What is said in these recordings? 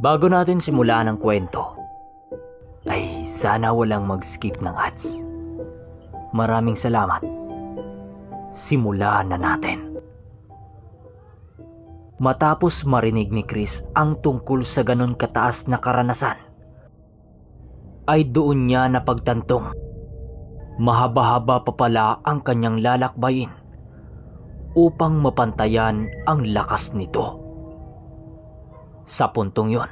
Bago natin simulan ang kwento, ay sana walang mag-skip ng ads. Maraming salamat. Simulan na natin. Matapos marinig ni Chris ang tungkol sa ganun kataas na karanasan, ay doon niya napagtantong mahaba-haba pa pala ang kanyang lalakbayin upang mapantayan ang lakas nito. Sa puntong yon,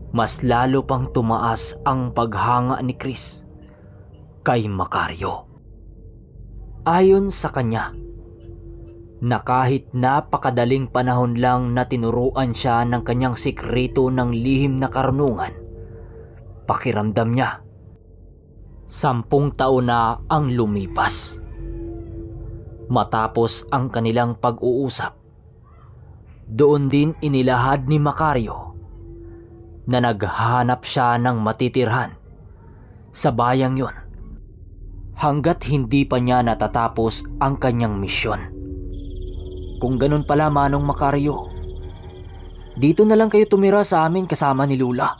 mas lalo pang tumaas ang paghanga ni Chris kay Macario. Ayon sa kanya, na kahit napakadaling panahon lang na tinuruan siya ng kanyang sikreto ng lihim na karunungan, pakiramdam niya 10 taon na ang lumipas. Matapos ang kanilang pag-uusap, doon din inilahad ni Macario na naghahanap siya ng matitirhan sa bayang yon hanggat hindi pa niya natatapos ang kanyang misyon. Kung ganun pala, Manong Macario, dito na lang kayo tumira sa amin kasama ni Lula.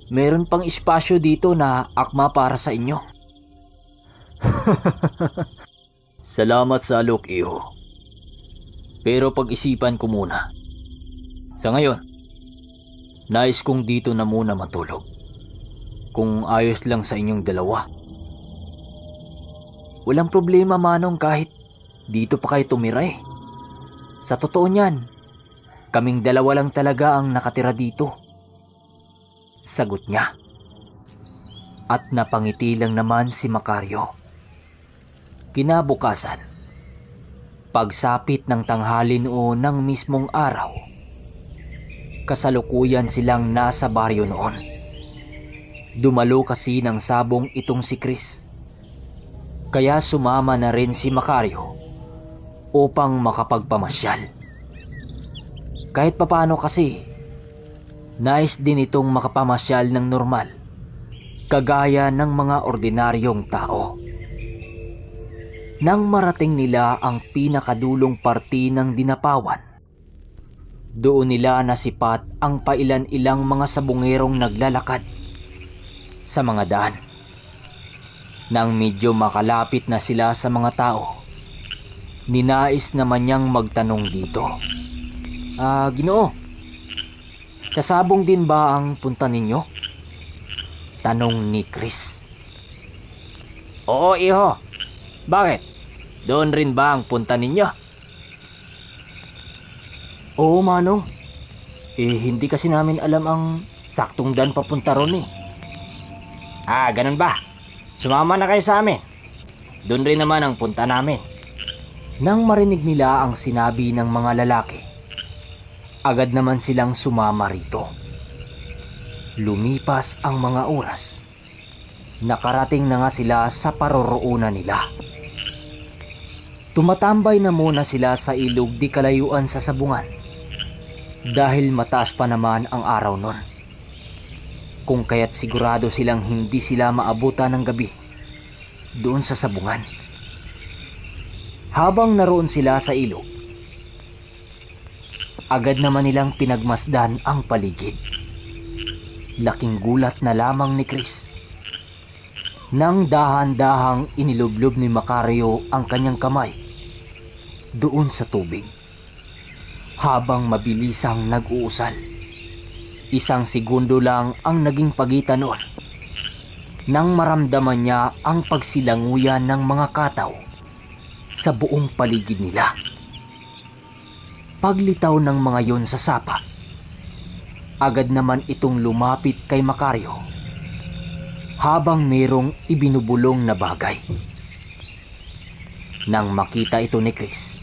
Meron pang espasyo dito na akma para sa inyo. Salamat sa alok, iho. Pero pag-isipan ko muna. Sa ngayon, nais kong dito na muna matulog. Kung ayos lang sa inyong dalawa. Walang problema, Manong, kahit dito pa kayo tumira eh. Sa totoo niyan, kaming dalawa lang talaga ang nakatira dito. Sagot niya. At napangiti lang naman si Macario. Kinabukasan, pagsapit ng tanghali noon ng mismong araw, kasalukuyan silang nasa baryo noon. Dumalo kasi ng sabong itong si Chris, kaya sumama na rin si Macario upang makapagpamasyal. Kahit papano kasi, nais din itong makapamasyal ng normal, kagaya ng mga ordinaryong tao. Nang marating nila ang pinakadulong parte ng Dinapawan, doon nila nasipat ang pailan-ilang mga sabungerong naglalakad sa mga daan. Nang medyo makalapit na sila sa mga tao, ninais naman niyang magtanong dito. Ginoo, sa sabong din ba ang punta ninyo? Tanong ni Chris. Oo, iho. Bakit? Doon rin ba ang punta ninyo? Oo, Manong. Hindi kasi namin alam ang saktong daan papunta ron eh. Ganun ba? Sumama na kayo sa amin. Doon rin naman ang punta namin. Nang marinig nila ang sinabi ng mga lalaki, agad naman silang sumama rito. Lumipas ang mga oras. Nakarating na nga sila sa paroroonan nila. Tumatambay na muna sila sa ilog di kalayuan sa sabungan dahil mataas pa naman ang araw nun. Kung kaya't sigurado silang hindi sila maabutan ng gabi doon sa sabungan. Habang naroon sila sa ilog, agad naman nilang pinagmasdan ang paligid. Laking gulat na lamang ni Chris nang dahan-dahang inilublob ni Macario ang kanyang kamay doon sa tubig, habang mabilisang nag-uusal. 1 segundo lang ang naging pagitan noon nang maramdaman niya ang pagsilanguyan ng mga kataw sa buong paligid nila. Paglitaw ng mga yon sa sapa, agad naman itong lumapit kay Macario habang mayroong ibinubulong na bagay. Nang makita ito ni Chris,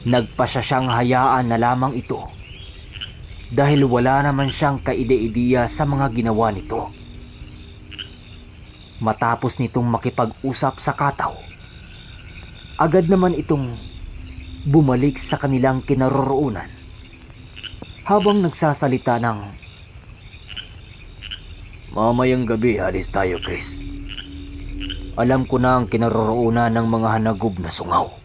nagpasya siyang hayaan na lamang ito dahil wala naman siyang kaide-ideya sa mga ginawa nito. Matapos nitong makipag-usap sa kataw, agad naman itong bumalik sa kanilang kinaroroonan habang nagsasalita ng, "Mamayang gabi alis tayo, Chris. Alam ko na ang kinaroroonan ng mga hanagob na sungaw."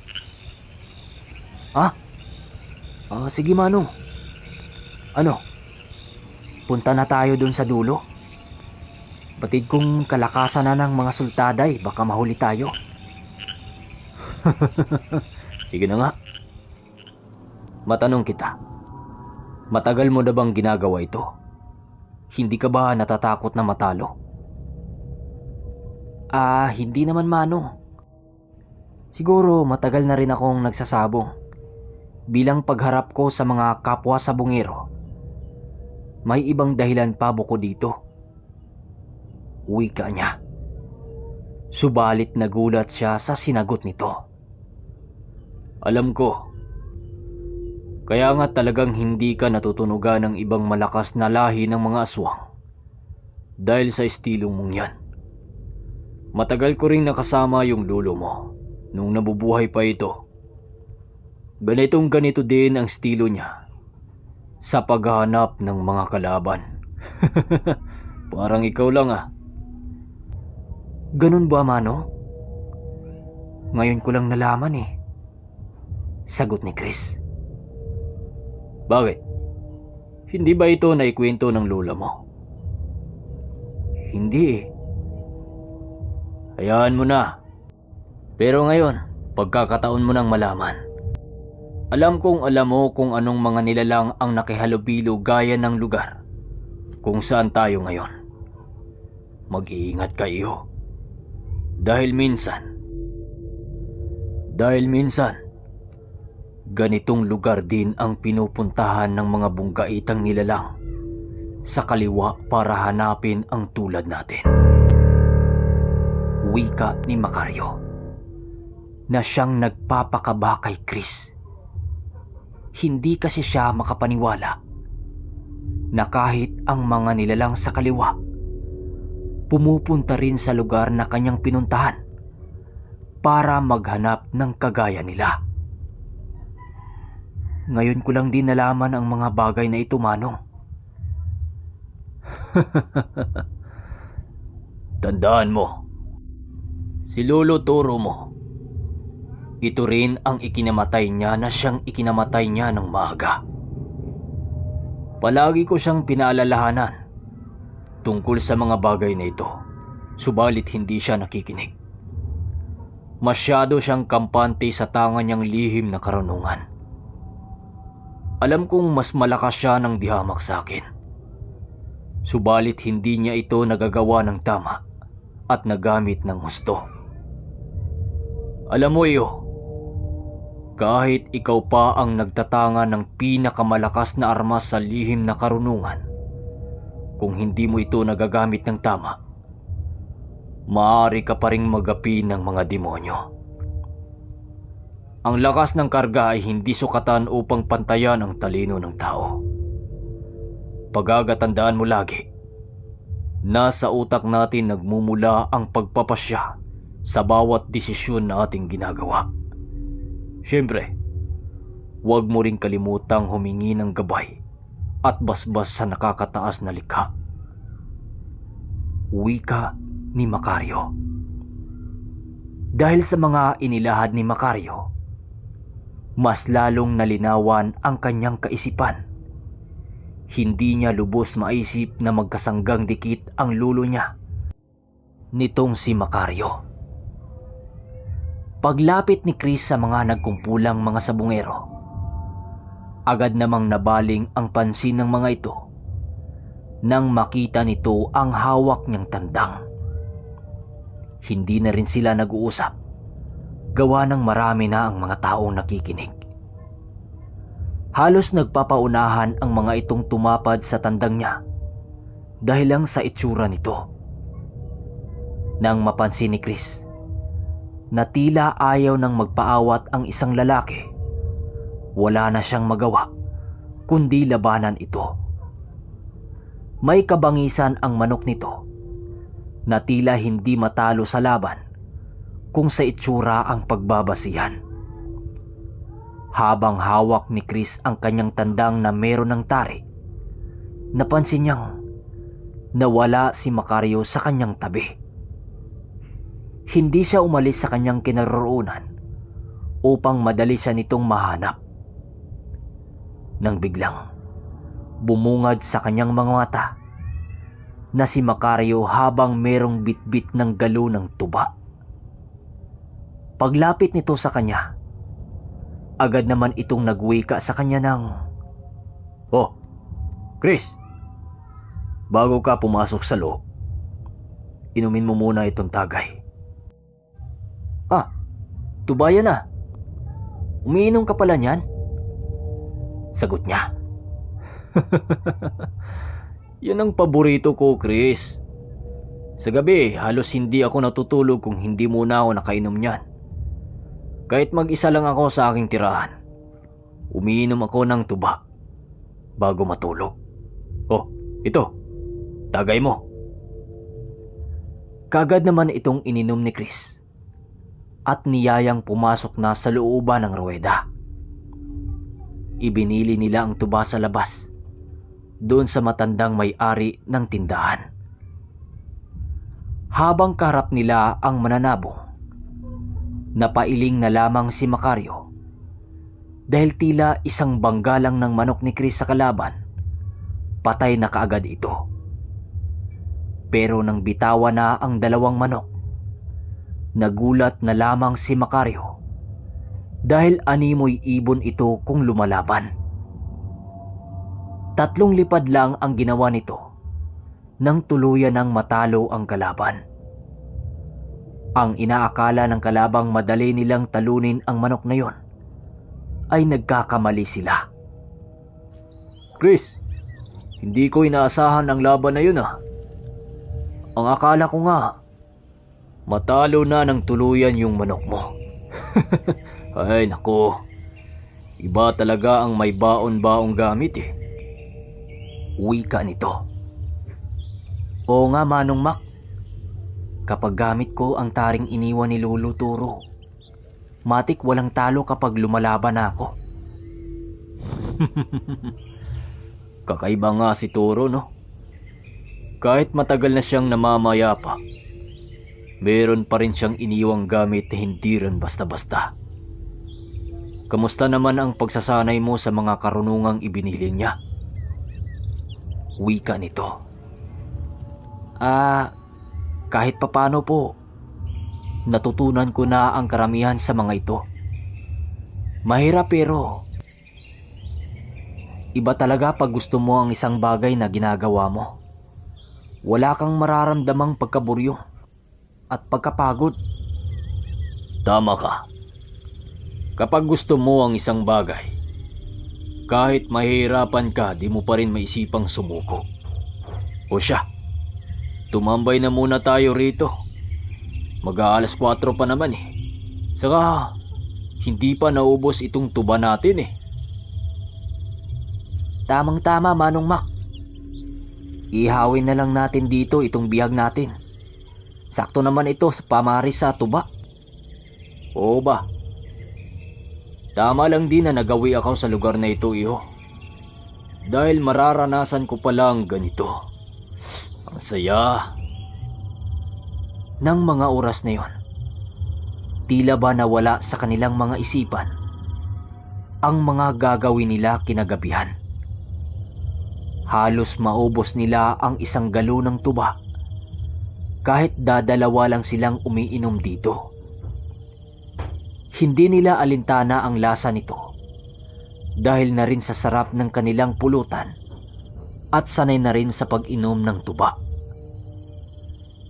Sige, Manong. Ano, punta na tayo dun sa dulo. Batid kong kalakasan na ng mga sultaday, baka mahuli tayo. Sige na nga. Matanong kita, matagal mo na bang ginagawa ito? Hindi ka ba natatakot na matalo? Hindi naman manong. Siguro matagal na rin akong nagsasabong. Bilang pagharap ko sa mga kapwa sabungero, may ibang dahilan pa bukod dito. Wika niya. Subalit nagulat siya sa sinagot nito. Alam ko. Kaya nga talagang hindi ka natutunugan ng ibang malakas na lahi ng mga aswang. Dahil sa estilo mong yan. Matagal ko ring nakasama yung lolo mo nung nabubuhay pa ito. Ganito din ang estilo niya sa paghahanap ng mga kalaban. Parang ikaw lang Ganun ba, Mano? Ngayon ko lang nalaman Sagot ni Chris. Bakit? Hindi ba ito naikwento ng lola mo? Hindi Hayaan mo na. Pero ngayon, pagkakataon mo nang malaman. Alam kong alam mo kung anong mga nilalang ang nakihalubilo gaya ng lugar kung saan tayo ngayon. Mag-iingat kayo. Dahil minsan, ganitong lugar din ang pinupuntahan ng mga bunggaitang nilalang sa kaliwa para hanapin ang tulad natin. Wika ni Macario na siyang nagpapakaba kay Chris. Hindi kasi siya makapaniwala na kahit ang mga nilalang sa kaliwa pumupunta rin sa lugar na kanyang pinuntahan para maghanap ng kagaya nila. Ngayon ko lang din nalaman ang mga bagay na ito, Manong. Tandaan mo, si Lolo Toro mo, ito rin ang ikinamatay niya na siyang ikinamatay niya ng maaga. Palagi ko siyang pinaalalahanan tungkol sa mga bagay na ito, subalit hindi siya nakikinig. Masyado siyang kampante sa tanga niyang lihim na karunungan. Alam kong mas malakas siya ng dihamak sa akin. Subalit hindi niya ito nagagawa ng tama at nagamit ng husto. Alam mo kahit ikaw pa ang nagtatanga ng pinakamalakas na armas sa lihim na karunungan, kung hindi mo ito nagagamit ng tama, maaari ka pa ring magapi ng mga demonyo. Ang lakas ng karga ay hindi sukatan upang pantayan ang talino ng tao. Pagagatandaan mo lagi, nasa utak natin nagmumula ang pagpapasya sa bawat desisyon na ating ginagawa. Siyempre, huwag mo ring kalimutang humingi ng gabay at basbas sa nakakataas na likha. Wika ni Macario. Dahil sa mga inilahad ni Macario, mas lalong nalinawan ang kanyang kaisipan. Hindi niya lubos maisip na magkasanggang dikit ang lulo niya nitong si Macario. Paglapit ni Chris sa mga nagkumpulang mga sabungero, agad namang nabaling ang pansin ng mga ito nang makita nito ang hawak niyang tandang. Hindi na rin sila nag-uusap, gawa ng marami na ang mga taong nakikinig. Halos nagpapaunahan ang mga itong tumapad sa tandang niya dahil lang sa itsura nito. Nang mapansin ni Chris na tila ayaw nang magpaawat ang isang lalaki, wala na siyang magawa kundi labanan ito. May kabangisan ang manok nito na tila hindi matalo sa laban kung sa itsura ang pagbabasihan. Habang hawak ni Chris ang kanyang tandang na meron ng tari, napansin niyang nawala si Macario sa kanyang tabi. Hindi siya umalis sa kanyang kinaroroonan upang madali siya nitong mahanap. Nang biglang bumungad sa kanyang mga mata na si Macario habang merong bitbit ng galo ng tuba. Paglapit nito sa kanya, agad naman itong nagwika sa kanya ng, "Oh, Chris, bago ka pumasok sa loob, inumin mo muna itong tagay." "Ah, tubaya na. Umiinom ka pala niyan?" sagot niya. "Yan ang paborito ko, Chris. Sa gabi, halos hindi ako natutulog kung hindi muna ako nakainom niyan. Kahit mag-isa lang ako sa aking tirahan, umiinom ako ng tuba bago matulog. Oh, ito, tagay mo." Kagad naman itong ininom ni Chris at niyayang pumasok na sa looban ng ruweda. Ibinili nila ang tuba sa labas, doon sa matandang may-ari ng tindahan. Habang kaharap nila ang mananabong, napailing na lamang si Macario dahil tila isang banggalang ng manok ni Chris sa kalaban, patay na kaagad ito. Pero nang bitawan na ang dalawang manok, nagulat na lamang si Macario dahil animoy ibon ito kung lumalaban. 3 lipad lang ang ginawa nito nang tuluyan ng matalo ang kalaban. Ang inaakala ng kalabang madali nilang talunin ang manok na yon ay nagkakamali sila. "Chris, hindi ko inaasahan ang laban na yun ah. Ang akala ko nga, matalo na ng tuluyan yung manok mo." "Ay nako, iba talaga ang may baon-baong gamit eh," wika nito. "Oo nga Manong Mac, kapag gamit ko ang taring iniwan ni Lolo Turo, matik walang talo kapag lumalaban na ako." Kakaiba nga si Turo, no? Kahit matagal na siyang namamayapa, meron pa rin siyang iniwang gamit na hindi rin basta-basta. Kamusta naman ang pagsasanay mo sa mga karunungang ibinili niya?" wika nito. Kahit papano po, natutunan ko na ang karamihan sa mga ito. Mahirap pero iba talaga pag gusto mo ang isang bagay na ginagawa mo. Wala kang mararamdamang pagkaburyo at pagkapagod." "Tama ka. Kapag gusto mo ang isang bagay, kahit mahirapan ka, di mo pa rin maisipang sumuko. O siya, tumambay na muna tayo rito. Mag-aalas 4 pa naman eh. Saka, hindi pa naubos itong tuba natin eh." "Tamang-tama Manong Mac. Ihawin na lang natin dito itong bihag natin. Sakto naman ito sa pamaris sa tuba." "Oo ba? Tama lang din na nagawi ako sa lugar na ito, iho. Dahil mararanasan ko palang ganito. Ang saya." Nang mga oras na yon, tila ba nawala sa kanilang mga isipan ang mga gagawin nila kinagabihan. Halos maubos nila ang isang galo ng tuba kahit dadalawa lang silang umiinom dito. Hindi nila alintana ang lasa nito dahil na rin sa sarap ng kanilang pulutan at sanay na rin sa pag-inom ng tuba.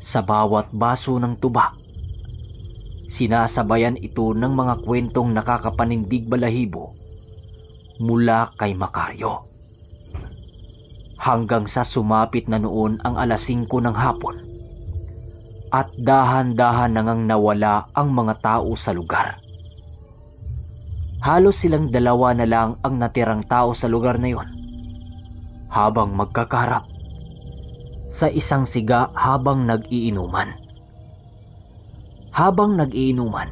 Sa bawat baso ng tuba, sinasabayan ito ng mga kwentong nakakapanindig balahibo mula kay Macario. Hanggang sa sumapit na noon ang alas 5 ng hapon at dahan-dahan nangang nawala ang mga tao sa lugar. Halos silang dalawa na lang ang natirang tao sa lugar na yon, habang magkakaharap sa isang siga habang nag-iinuman. Habang nag-iinuman,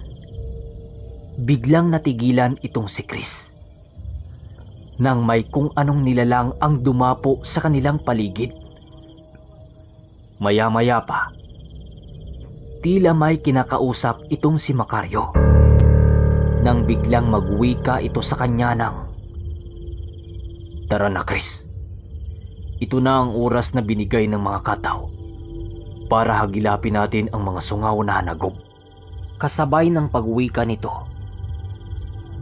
biglang natigilan itong si Chris nang may kung anong nilalang ang dumapo sa kanilang paligid. Maya-maya pa, tila may kinakausap itong si Macario nang biglang magwika ito sa kanya ng, "Tara na Chris, Ito na ang oras na binigay ng mga katao para hagilapin natin ang mga sungaw na hanagog. Kasabay ng pag-uwi nito,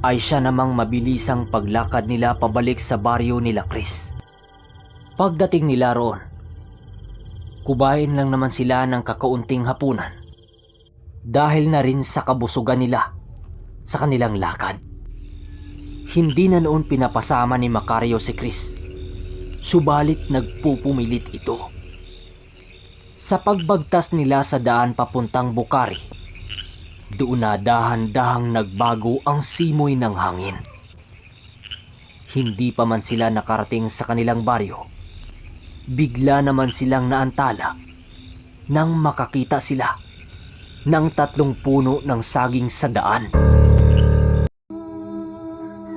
ay siya namang mabilisang paglakad nila pabalik sa baryo nila Chris. Pagdating nila roon, kubain lang naman sila ng kakaunting hapunan dahil na rin sa kabusugan nila sa kanilang lakad. Hindi na noon pinapasama ni Macario si Chris, subalit nagpupumilit ito. Sa pagbagtas nila sa daan papuntang Bucari, doon na dahan-dahang nagbago ang simoy ng hangin. Hindi pa man sila nakarating sa kanilang baryo, bigla naman silang naantala nang makakita sila ng 3 puno ng saging sa daan.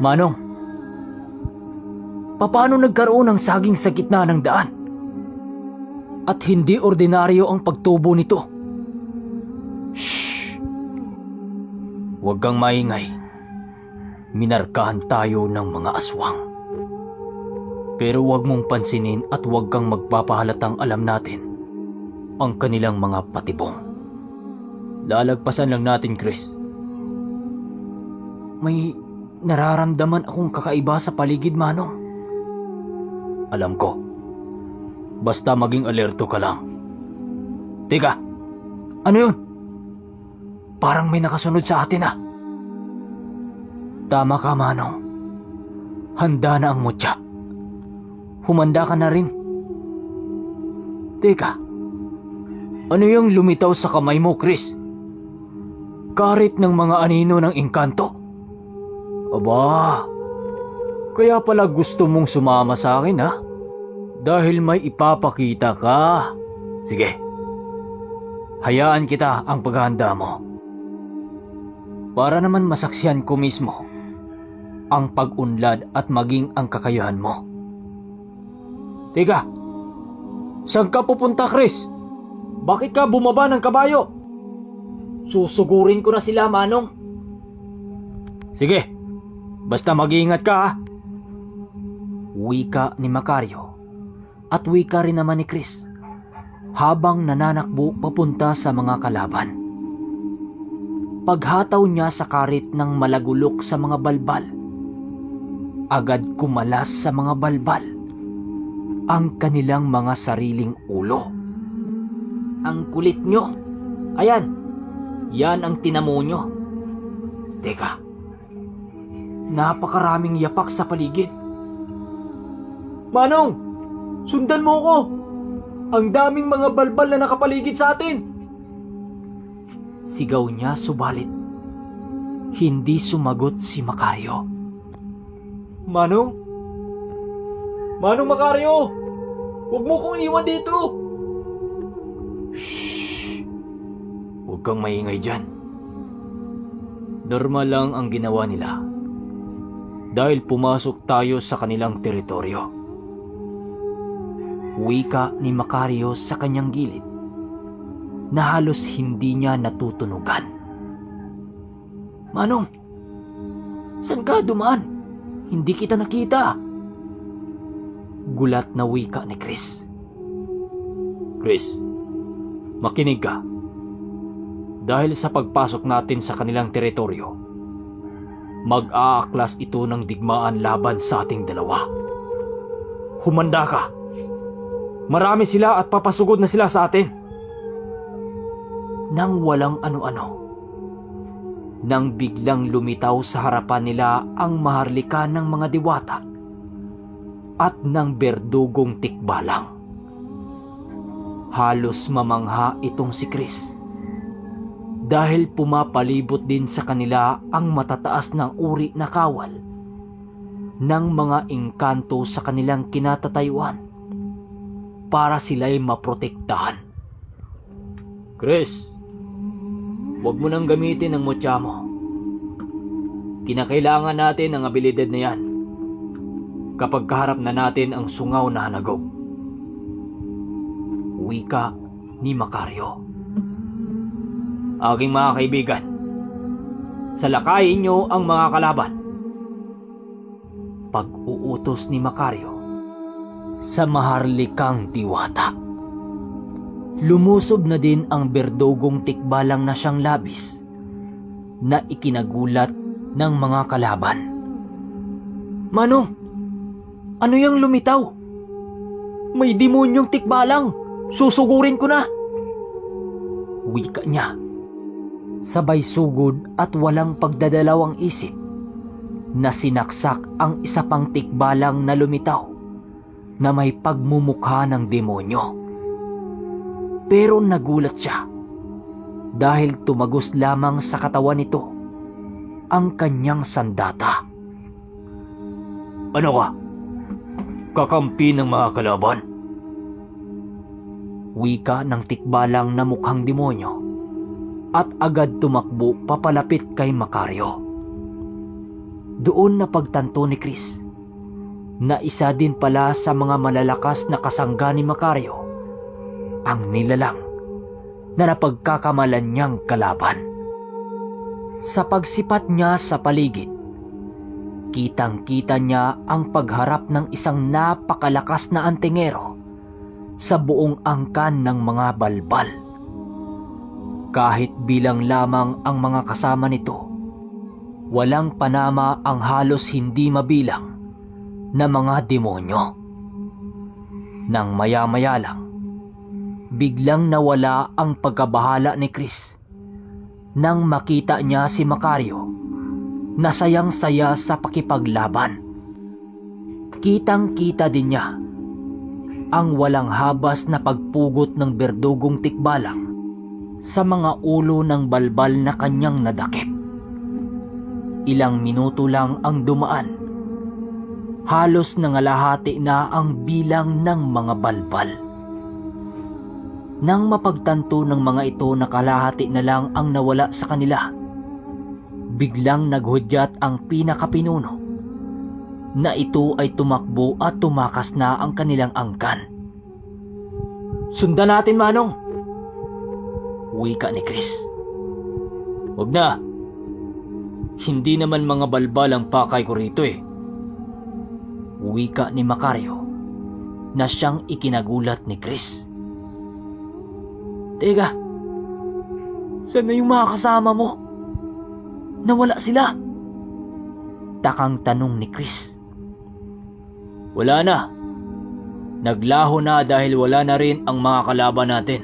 Manong, paano nagkaroon ng saging sa gitna ng daan? At hindi ordinaryo ang pagtubo nito. Shhh! Huwag kang maingay. Minarkahan tayo ng mga aswang. Pero huwag mong pansinin at huwag kang magpapahalatang alam natin ang kanilang mga patibong. Lalagpasan lang natin, Chris. May nararamdaman akong kakaiba sa paligid, Manong. Alam ko. Basta maging alerto ka lang. Teka, ano yun? Parang may nakasunod sa atin ah. Tama ka, Manong. Handa na ang mutya. Humanda ka na rin. Teka, ano yung lumitaw sa kamay mo, Chris? Karit ng mga anino ng engkanto? Aba, kaya pala gusto mong sumama sa akin ha? Dahil may ipapakita ka. Sige, hayaan kita ang paghahanda mo. Para naman masaksihan ko mismo ang pag-unlad at maging ang kakayahan mo. Teka, saan ka pupunta, Chris? Bakit ka bumaba ng kabayo? Susugurin ko na sila, Manong. Sige, basta mag-iingat ka ha. Wika ni Macario at wika rin naman ni Chris habang nananakbo papunta sa mga kalaban. Paghataw niya sa karit ng malagulok sa mga balbal, agad kumalas sa mga balbal ang kanilang mga sariling ulo. Ang kulit nyo. Ayan, yan ang tinamo nyo. Teka, napakaraming yapak sa paligid. Manong, sundan mo ko. Ang daming mga balbal na nakapaligid sa atin. Sigaw niya subalit hindi sumagot si Macario. Manong? Manong Macario! Huwag mo kong iwan dito! Shhh! Huwag kang maingay dyan. Normal lang ang ginawa nila dahil pumasok tayo sa kanilang teritoryo. Wika ni Macario sa kanyang gilid na halos hindi niya natutunugan. Manong, saan ka dumaan? Hindi kita nakita. Gulat na wika ni Chris. Chris, makinig ka. Dahil sa pagpasok natin sa kanilang teritoryo, mag-aaklas ito ng digmaan laban sa ating dalawa. Humanda ka. Marami sila at papasugod na sila sa atin. Nang walang ano-ano, nang biglang lumitaw sa harapan nila ang maharlika ng mga diwata at ng berdugong tikbalang. Halos mamangha itong si Chris dahil pumapalibot din sa kanila ang matataas ng uri na kawal ng mga engkanto sa kanilang kinatatayuan para sila'y maprotektahan. Chris, huwag mo nang gamitin ang mutya mo. Kinakailangan natin ang abilidad na yan kapag kaharap na natin ang sungaw na hanagog. Wika ni Macario. Aking mga kaibigan, salakayin niyo ang mga kalaban. Pag-uutos ni Macario, sa maharlikang diwata. Lumusob na din ang berdugong tikbalang na siyang labis na ikinagulat ng mga kalaban. "Manong, ano yang lumitaw? May demonyong tikbalang! Susugurin ko na!" Wika niya. Sabay sugod at walang pagdadalawang isip na sinaksak ang isa pang tikbalang na lumitaw na may pagmumukha ng demonyo. Pero nagulat siya dahil tumagos lamang sa katawan nito ang kanyang sandata. "Ano ka? Kakampi ng mga kalaban?" Wika ng tikbalang na mukhang demonyo at agad tumakbo papalapit kay Macario. Doon napagtanto ni Chris na isa din pala sa mga malalakas na kasangga ni Macario ang nilalang na napagkakamalan niyang kalaban. Sa pagsipat niya sa paligid, kitang-kita niya ang pagharap ng isang napakalakas na antingero sa buong angkan ng mga balbal. Kahit bilang lamang ang mga kasama nito, walang panama ang halos hindi mabilang na mga demonyo. Nang maya-maya lang, biglang nawala ang pagkabahala ni Chris nang makita niya si Macario na sayang-saya sa pakipaglaban. Kitang-kita din niya ang walang habas na pagpugot ng berdugong tikbalang sa mga ulo ng balbal na kanyang nadakip. Ilang minuto lang ang dumaan. Halos nangalahati na ang bilang ng mga balbal. Nang mapagtanto ng mga ito na kalahati na lang ang nawala sa kanila, biglang naghudyat ang pinakapinuno na ito ay tumakbo at tumakas na ang kanilang angkan. "Sundan natin, Manong!" Wika ni Chris. "Huwag na. Hindi naman mga balbal ang pakay ko rito eh." Wika ni Macario na siyang ikinagulat ni Chris. "Teka, saan na yung mga kasama mo? Nawala sila?" Takang tanong ni Chris. "Wala na. Naglaho na dahil wala na rin ang mga kalaban natin."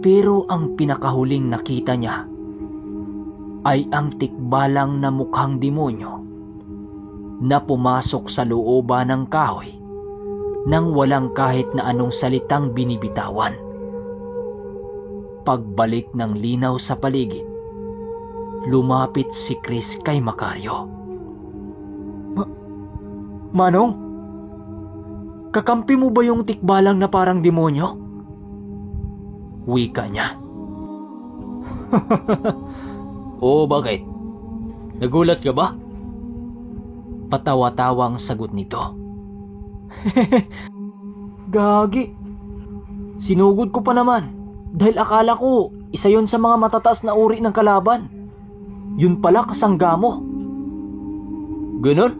Pero ang pinakahuling nakita niya ay ang tikbalang na mukhang demonyo na pumasok sa looban ng kahoy nang walang kahit na anong salitang binibitawan. Pagbalik ng linaw sa paligid, lumapit si Chris kay Macario. "Manong, kakampi mo ba yung tikbalang na parang demonyo?" Wika niya. "Oo, bakit? Nagulat ka ba?" Patawa-tawang sagot nito. "Gagi. Sinugod ko pa naman dahil akala ko isa yon sa mga matataas na uri ng kalaban. Yun pala kasangga mo." "Ganon?"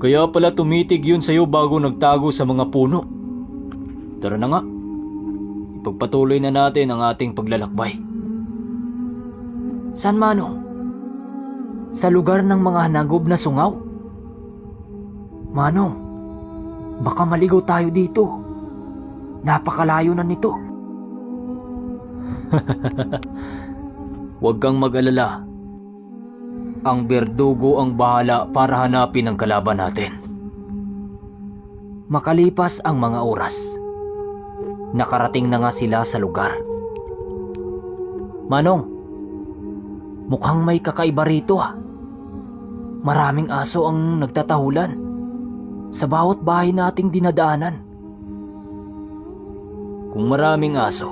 "Kaya pala tumitig yun sa'yo bago nagtago sa mga puno. Tara na nga. Ipagpatuloy na natin ang ating paglalakbay." "San, Manong? Sa lugar ng mga hanagob na sungaw?" "Manong, baka maligaw tayo dito. Napakalayo na nito." "Huwag kang mag-alala. Ang berdugo ang bahala para hanapin ang kalaban natin." Makalipas ang mga oras, nakarating na nga sila sa lugar. "Manong, mukhang may kakaiba rito ah. Maraming aso ang nagtatahulan sa bawat bahay nating dinadaanan." "Kung maraming aso,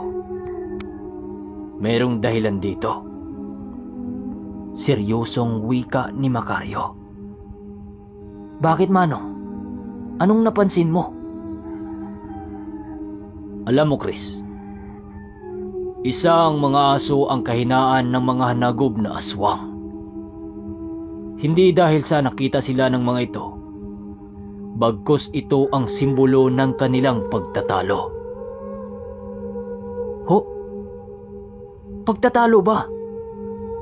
merong dahilan dito." Seryosong wika ni Macario. "Bakit, Manong? Anong napansin mo?" "Alam mo, Chris, isa ang mga aso ang kahinaan ng mga hanagob na aswang. Hindi dahil sa nakita sila ng mga ito, bagkus ito ang simbolo ng kanilang pagtatalo. Ho? Pagtatalo ba?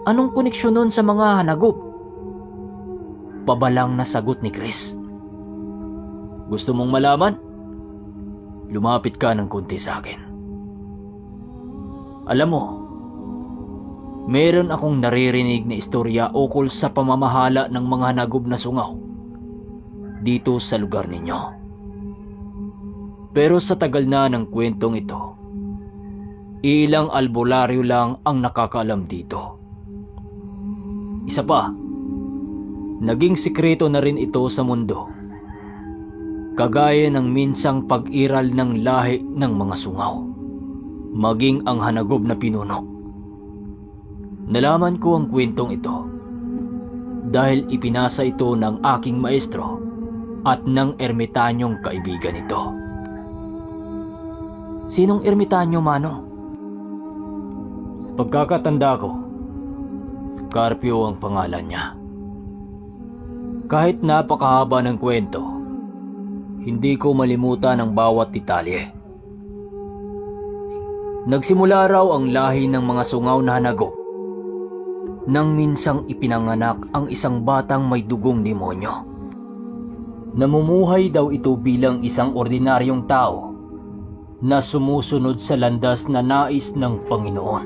Anong koneksyon nun sa mga hanagob? Pabalang na sagot ni Chris. Gusto mong malaman? Lumapit ka ng konti sa akin. Alam mo, meron akong naririnig na istorya ukol sa pamamahala ng mga hanagob na sungaw dito sa lugar ninyo. Pero sa tagal na ng kwentong ito, ilang albularyo lang ang nakakaalam dito. Isa pa, naging sikreto na rin ito sa mundo, kagaya ng minsang pag-iral ng lahi ng mga sungaw, maging ang hanagob na pinuno. Nalaman ko ang kwentong ito dahil ipinasa ito ng aking maestro at ng ermitanyong kaibigan nito. Sinong ermitanyo, Manong? Sa pagkakatanda ko, Carpio ang pangalan niya. Kahit napakahaba ng kwento, hindi ko malimutan ang bawat detalye. Nagsimula raw ang lahi ng mga sungaw na hanagob nang minsang ipinanganak ang isang batang may dugong demonyo. Namumuhay daw ito bilang isang ordinaryong tao na sumusunod sa landas na nais ng Panginoon.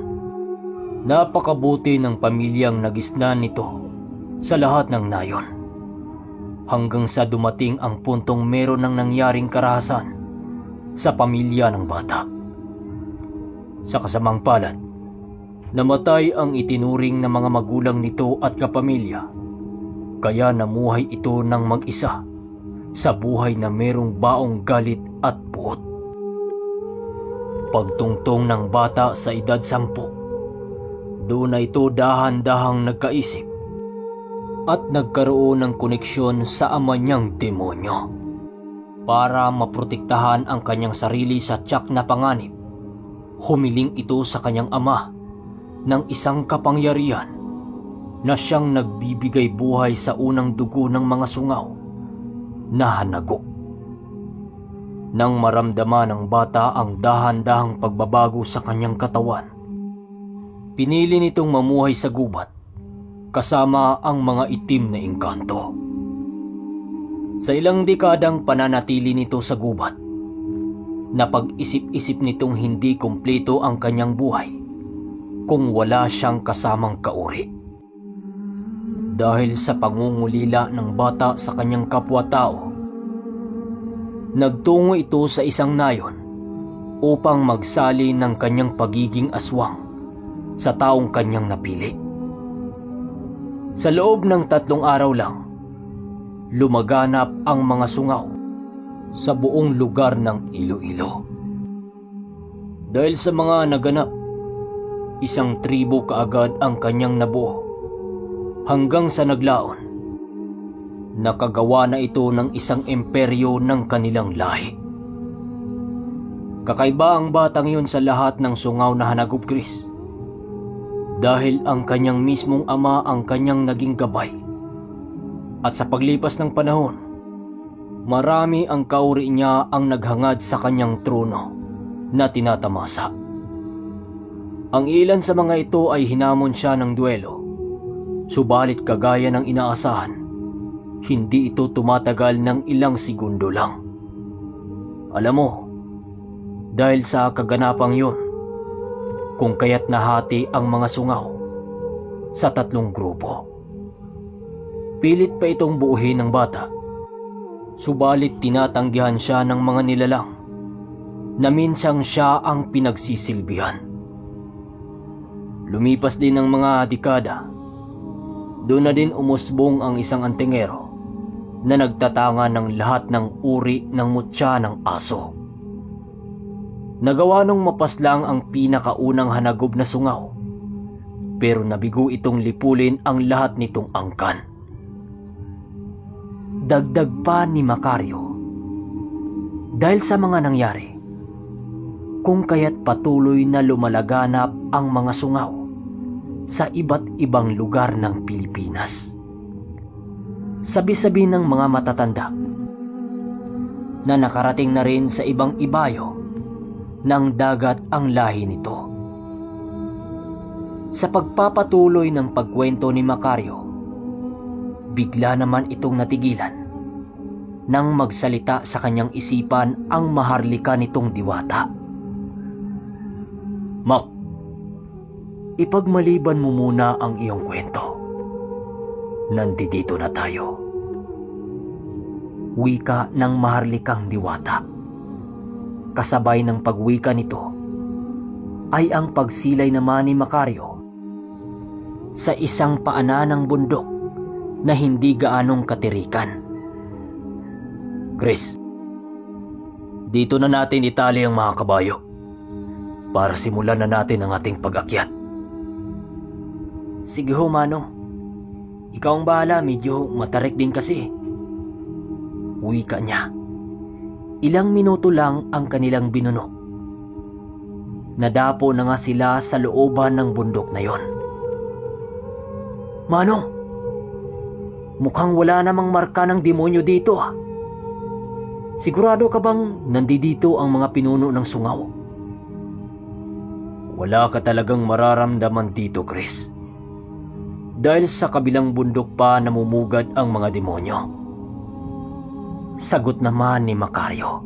Napakabuti ng pamilyang nagisnan nito sa lahat ng nayon, hanggang sa dumating ang puntong meron ng nangyaring karahasan sa pamilya ng bata. Sa kasamang palad, namatay ang itinuring ng mga magulang nito at kapamilya, kaya namuhay ito ng mag-isa sa buhay na merong baong galit at puot. Pagtungtong ng bata sa edad 10, doon na ito dahan-dahang nagkaisip at nagkaroon ng koneksyon sa ama niyang demonyo. Para maprotektahan ang kanyang sarili sa tiyak na panganib, humiling ito sa kanyang ama ng isang kapangyarihan na siyang nagbibigay buhay sa unang dugo ng mga sungaw na hanagob. Nang maramdaman ng bata ang dahan-dahang pagbabago sa kanyang katawan, pinili nitong mamuhay sa gubat kasama ang mga itim na engkanto. Sa ilang dekadang pananatili nito sa gubat, napag-isip-isip nitong hindi kumpleto ang kanyang buhay kung wala siyang kasamang kauri. Dahil sa pangungulila ng bata sa kanyang kapwa-tao, nagtungo ito sa isang nayon upang magsali ng kanyang pagiging aswang sa taong kanyang napili. Sa loob ng 3 araw lang, lumaganap ang mga sungaw sa buong lugar ng Iloilo. Dahil sa mga naganap, isang tribo kaagad ang kanyang nabuo, hanggang sa naglaon, nakagawa na ito ng isang imperyo ng kanilang lahi. Kakaiba ang batang yun sa lahat ng sungaw na hanagob, Chris, dahil ang kanyang mismong ama ang kanyang naging gabay. At sa paglipas ng panahon, marami ang kauri niya ang naghangad sa kanyang trono na tinatamasa. Ang ilan sa mga ito ay hinamon siya ng duelo, subalit kagaya ng inaasahan, hindi ito tumatagal ng ilang segundo lang. Alam mo, dahil sa kaganapang yun, kung kaya't nahati ang mga sungaw sa 3 grupo. Pilit pa itong buuhin ng bata, subalit tinatanggihan siya ng mga nilalang na minsang siya ang pinagsisilbihan. Lumipas din ng mga dekada, doon na din umusbong ang isang antingero na nagtatanga ng lahat ng uri ng mutya ng aso. Nagawa nung mapaslang ang pinakaunang hanagob na sungaw, pero nabigo itong lipulin ang lahat nitong angkan. Dagdag pa ni Macario, dahil sa mga nangyari, kung kaya't patuloy na lumalaganap ang mga sungaw sa iba't ibang lugar ng Pilipinas. Sabi-sabi ng mga matatanda na nakarating na rin sa ibang ibayo ng dagat ang lahi nito. Sa pagpapatuloy ng pagkwento ni Macario, bigla naman itong natigilan nang magsalita sa kanyang isipan ang maharlika nitong diwata. Mac, ipagmaliban mo muna ang iyong kwento. Nandito na tayo. Wika ng maharlikang diwata. Kasabay ng pagwika nito ay ang pagsilay naman ni Macario sa isang paanan ng bundok na hindi gaanong katirikan. Chris, dito na natin itali ang mga kabayo para simulan na natin ang ating pag-akyat. Sige ho, Manong. Ikaw ang bahala, medyo matarik din kasi. Wika niya. Ilang minuto lang ang kanilang binuno. Nadapo na nga sila sa looban ng bundok na yon. Manong, mukhang wala namang marka ng demonyo dito ah. Sigurado ka bang nandito ang mga pinuno ng sungaw? Wala ka talagang mararamdaman dito, Chris. Dahil sa kabilang bundok pa namumugad ang mga demonyo. Sagot naman ni Macario.